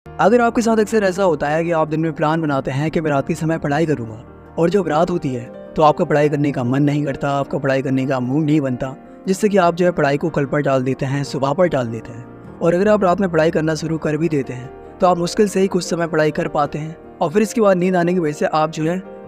अगर आपके साथ अक्सर ऐसा होता है कि आप दिन में प्लान बनाते हैं कि मैं रात के समय पढ़ाई करूँगा और जब रात होती है तो आपका पढ़ाई करने का मन नहीं करता, आपका पढ़ाई करने का मूड नहीं बनता, जिससे कि आप पढ़ाई को कल पर टाल देते हैं, सुबह पर टाल देते हैं। और अगर आप रात में पढ़ाई करना शुरू कर भी देते हैं तो आप मुश्किल से ही कुछ समय पढ़ाई कर पाते हैं और फिर इसके बाद नींद आने की वजह से आप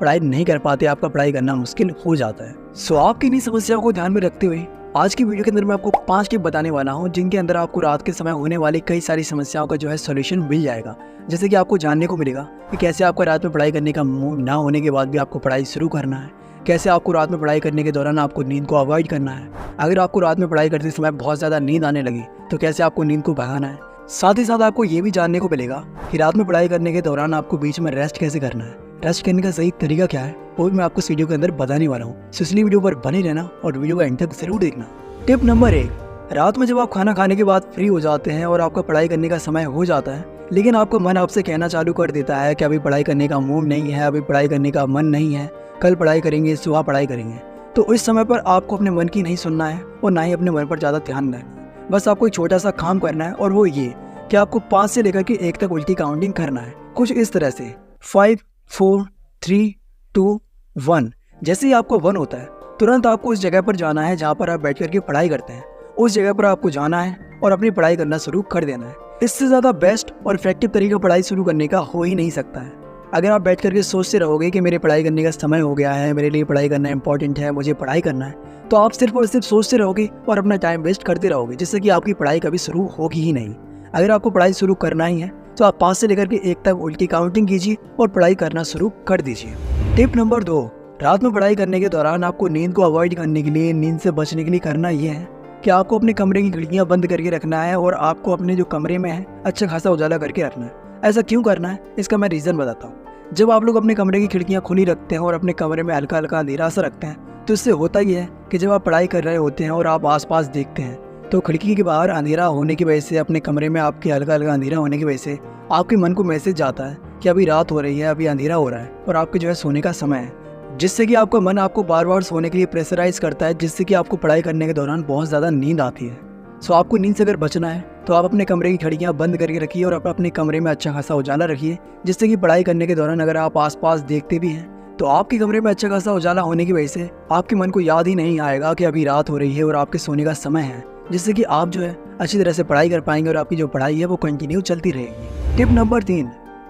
पढ़ाई नहीं कर पाते, आपका पढ़ाई करना मुश्किल हो जाता है। सो आपकी इन्हीं समस्याओं को ध्यान में रखते हुए आज की वीडियो के अंदर मैं आपको 5 टिप बताने वाला हूं जिनके अंदर आपको रात के समय होने वाली कई सारी समस्याओं का सॉल्यूशन मिल जाएगा। जैसे कि आपको जानने को मिलेगा कि कैसे आपका रात में पढ़ाई करने का मूड ना होने के बाद भी आपको पढ़ाई शुरू करना है, कैसे आपको रात में पढ़ाई करने के दौरान आपको नींद को अवॉइड करना है, अगर आपको रात में पढ़ाई करते समय बहुत ज़्यादा नींद आने लगी तो कैसे आपको नींद को भगाना है। साथ ही साथ आपको ये भी जानने को मिलेगा कि रात में पढ़ाई करने के दौरान आपको बीच में रेस्ट कैसे करना है, रेस्ट करने का सही तरीका क्या है, वो भी मैं आपको इस वीडियो के अंदर बताने वाला हूँ। सो इसलिए वीडियो पर बने रहना और वीडियो का एंड तक जरूर देखना। टिप नंबर 1, रात में जब आप खाना खाने के बाद फ्री हो जाते हैं और आपका पढ़ाई करने का समय हो जाता है लेकिन आपका मन आपसे कहना चालू कर देता है कि अभी पढ़ाई करने का मूड नहीं है, अभी पढ़ाई करने का मन नहीं है, कल पढ़ाई करेंगे, सुबह पढ़ाई करेंगे, तो इस समय पर आपको अपने मन की नहीं सुनना है और ना ही अपने मन पर ज़्यादा ध्यान रखना है। बस आपको एक छोटा सा काम करना है और वो ये कि आपको 5 से लेकर के 1 तक उल्टी काउंटिंग करना है, कुछ इस तरह से 5 4 3 2 1। जैसे ही आपको 1 होता है तुरंत आपको उस जगह पर जाना है जहाँ पर आप बैठ करके पढ़ाई करते हैं, उस जगह पर आपको जाना है और अपनी पढ़ाई करना शुरू कर देना है। इससे ज़्यादा बेस्ट और इफेक्टिव तरीका पढ़ाई शुरू करने का हो ही नहीं सकता है। अगर आप बैठ करके सोचते रहोगे कि मेरे पढ़ाई करने का समय हो गया है, मेरे लिए पढ़ाई करना इंपॉर्टेंट है, मुझे पढ़ाई करना है, तो आप सिर्फ और सिर्फ सोचते रहोगे और अपना टाइम वेस्ट करते रहोगे, जिससे कि आपकी पढ़ाई कभी शुरू होगी ही नहीं। अगर आपको पढ़ाई शुरू करना ही है तो आप 5 से लेकर के 1 तक उल्टी काउंटिंग कीजिए और पढ़ाई करना शुरू कर दीजिए। टिप नंबर 2, रात में पढ़ाई करने के दौरान आपको नींद को अवॉइड करने के लिए, नींद से बचने के लिए करना यह है कि आपको अपने कमरे की खिड़कियां बंद करके रखना है और आपको अपने जो कमरे में है अच्छा खासा उजाला करके रखना है। ऐसा क्यों करना है इसका मैं रीज़न बताता हूँ। जब आप लोग अपने कमरे की खिड़कियां खुली रखते हैं और अपने कमरे में हल्का हल्का अंधेरा सा रखते हैं तो इससे होता ही है कि जब आप पढ़ाई कर रहे होते हैं और आप आसपास देखते हैं तो खिड़की के बाहर अंधेरा होने की वजह से, अपने कमरे में आपके हल्का हल्का अंधेरा होने की वजह से आपके मन को मैसेज जाता है कि अभी रात हो रही है, अभी अंधेरा हो रहा है और आपके सोने का समय है, जिससे कि आपका मन आपको बार बार सोने के लिए प्रेशराइज करता है, जिससे कि आपको पढ़ाई करने के दौरान बहुत ज़्यादा नींद आती है। सो आपको नींद से अगर बचना है तो आप अपने कमरे की खिड़कियां बंद करके रखिए और अपने कमरे में अच्छा खासा उजाला रखिए, जिससे कि पढ़ाई करने के दौरान अगर आप आसपास देखते भी हैं तो आपके कमरे में अच्छा खासा उजाला होने की वजह से आपके मन को याद ही नहीं आएगा कि अभी रात हो रही है और आपके सोने का समय है, जिससे कि आप अच्छी तरह से पढ़ाई कर पाएंगे और आपकी जो पढ़ाई है वो कंटिन्यू चलती रहेगी। टिप नंबर 3,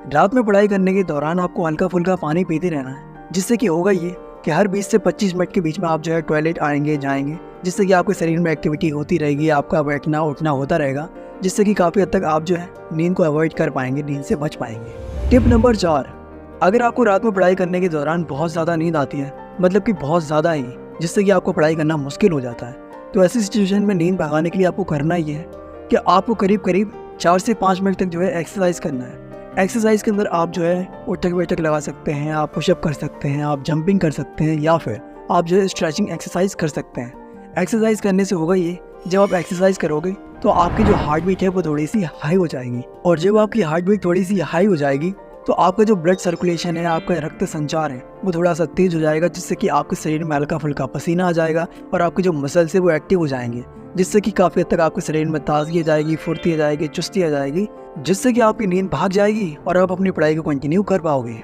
रात में पढ़ाई करने के दौरान आपको हल्का फुल्का पानी पीते रहना है, जिससे कि होगा ये कि हर 20 से 25 मिनट के बीच में आप टॉयलेट आएंगे जाएंगे, जिससे कि आपके शरीर में एक्टिविटी होती रहेगी, आपका बैठना उठना होता रहेगा, जिससे कि काफ़ी हद तक आप नींद को अवॉइड कर पाएंगे, नींद से बच पाएंगे। टिप नंबर 4, अगर आपको रात में पढ़ाई करने के दौरान बहुत ज़्यादा नींद आती है, मतलब कि बहुत ज़्यादा ही, जिससे कि आपको पढ़ाई करना मुश्किल हो जाता है, तो ऐसी सिचुएशन में नींद भगाने के लिए आपको करना ये है कि आपको करीब करीब 4 से 5 मिनट तक एक्सरसाइज करना है। एक्सरसाइज के अंदर आप उठक बैठक लगा सकते हैं, आप पुशअप कर सकते हैं, आप जंपिंग कर सकते हैं या फिर आप स्ट्रेचिंग एक्सरसाइज कर सकते हैं। एक्सरसाइज करने से होगा ये, जब आप एक्सरसाइज करोगे तो आपकी जो हार्ट बीट है वो थोड़ी सी हाई हो जाएगी और जब आपकी हार्ट बीट थोड़ी सी हाई हो जाएगी तो आपका जो ब्लड सर्कुलेशन है, आपका रक्त संचार है वो थोड़ा सा तेज हो जाएगा, जिससे कि आपके शरीर में हल्का फुल्का पसीना आ जाएगा और आपके जो मसल्स है वो एक्टिव हो जाएंगे, जिससे कि काफ़ी हद तक आपके शरीर में ताजगी आ जाएगी, फुर्ती आ जाएगी, चुस्ती आ जाएगी, जिससे कि आपकी नींद भाग जाएगी और आप अपनी पढ़ाई को कंटिन्यू कर पाओगे।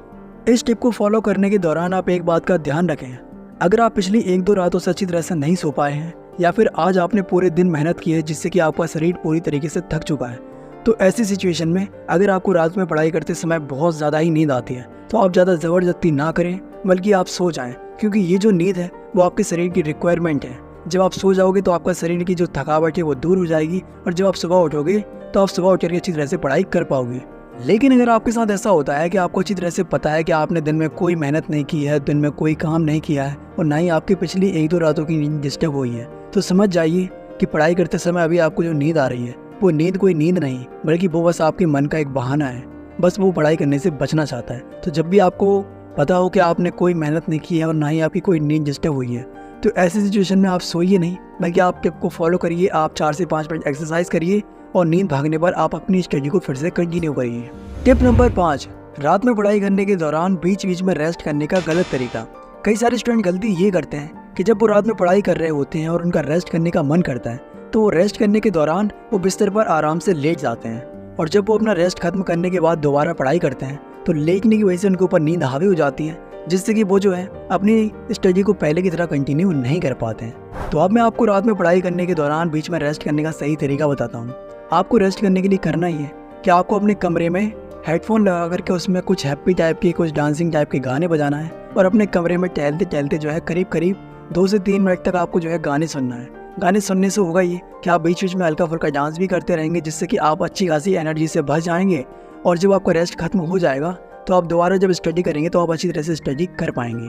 इस टिप को फॉलो करने के दौरान आप एक बात का ध्यान रखें, अगर आप पिछली 1-2 रातों से अच्छी तरह से नहीं सो पाए हैं या फिर आज आपने पूरे दिन मेहनत की है जिससे कि आपका शरीर पूरी तरीके से थक चुका है, तो ऐसी सिचुएशन में अगर आपको रात में पढ़ाई करते समय बहुत ज़्यादा ही नींद आती है तो आप ज़्यादा ज़बरदस्ती ना करें, बल्कि आप सो जाएं, क्योंकि ये जो नींद है वो आपके शरीर की रिक्वायरमेंट है। जब आप सो जाओगे तो आपका शरीर की जो थकावट है वो दूर हो जाएगी और जब आप सुबह उठोगे तो आप सुबह उठ करके अच्छी तरह से पढ़ाई कर पाओगे। लेकिन अगर आपके साथ ऐसा होता है कि आपको अच्छी तरह से पता है कि आपने दिन में कोई मेहनत नहीं की है, दिन में कोई काम नहीं किया है और ना ही आपकी पिछली 1-2 रातों की नींद डिस्टर्ब हुई है, तो समझ जाइए कि पढ़ाई करते समय अभी आपको जो नींद आ रही है वो नींद कोई नींद नहीं, बल्कि वो बस आपके मन का एक बहाना है, बस वो पढ़ाई करने से बचना चाहता है। तो जब भी आपको पता हो कि आपने कोई मेहनत नहीं की है और ना ही आपकी कोई नींद डिस्टर्ब हुई है, तो ऐसी सिचुएशन में आप सोइए नहीं, बल्कि आप टिप को फॉलो करिए, आप 4 से 5 मिनट एक्सरसाइज करिए और नींद भागने पर आप अपनी स्टडी को फिर से कंटिन्यू करिए। टिप नंबर 5, रात में पढ़ाई करने के दौरान बीच बीच में रेस्ट करने का गलत तरीका। कई सारे स्टूडेंट गलती ये करते हैं कि जब वो रात में पढ़ाई कर रहे होते हैं और उनका रेस्ट करने का मन करता है तो वो रेस्ट करने के दौरान वो बिस्तर पर आराम से लेट जाते हैं और जब वो अपना रेस्ट खत्म करने के बाद दोबारा पढ़ाई करते हैं तो लेटने की वजह से उनके ऊपर नींद हावी हो जाती है, जिससे कि वो जो है अपनी स्टडी को पहले की तरह कंटिन्यू नहीं कर पाते हैं। तो अब मैं आपको रात में पढ़ाई करने के दौरान बीच में रेस्ट करने का सही तरीका बताता हूँ। आपको रेस्ट करने के लिए करना ही है कि आपको अपने कमरे में हेडफोन लगा करके उसमें कुछ हैप्पी टाइप के, कुछ डांसिंग टाइप के गाने बजाना है और अपने कमरे में टहलते टहलते जो है करीब 2 से 3 मिनट तक आपको जो है गाने सुनना है। गाने सुनने से होगा ये कि आप बीच बीच में हल्का फुल्का डांस भी करते रहेंगे, जिससे कि आप अच्छी खासी एनर्जी से भर जाएंगे और जब आपका रेस्ट खत्म हो जाएगा तो आप दोबारा जब स्टडी करेंगे तो आप अच्छी तरह से स्टडी कर पाएंगे।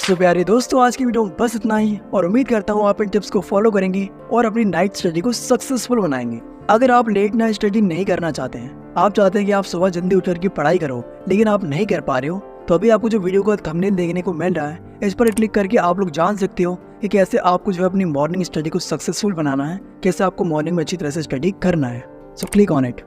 तो प्यारे दोस्तों, आज की वीडियो में बस इतना ही और उम्मीद करता हूँ आप इन टिप्स को फॉलो करेंगे और अपनी नाइट स्टडी को सक्सेसफुल बनाएंगे। अगर आप लेट नाइट स्टडी नहीं करना चाहते हैं, आप चाहते हैं कि आप सुबह जल्दी उठ कर पढ़ाई करो लेकिन आप नहीं कर पा रहे हो, तो अभी आपको जो वीडियो का थंबनेल देखने को मिल रहा है इस पर क्लिक करके आप लोग जान सकते हो कि कैसे आपको जो है अपनी मॉर्निंग स्टडी को सक्सेसफुल बनाना है, कैसे आपको मॉर्निंग में अच्छी तरह से स्टडी करना है। So click on it.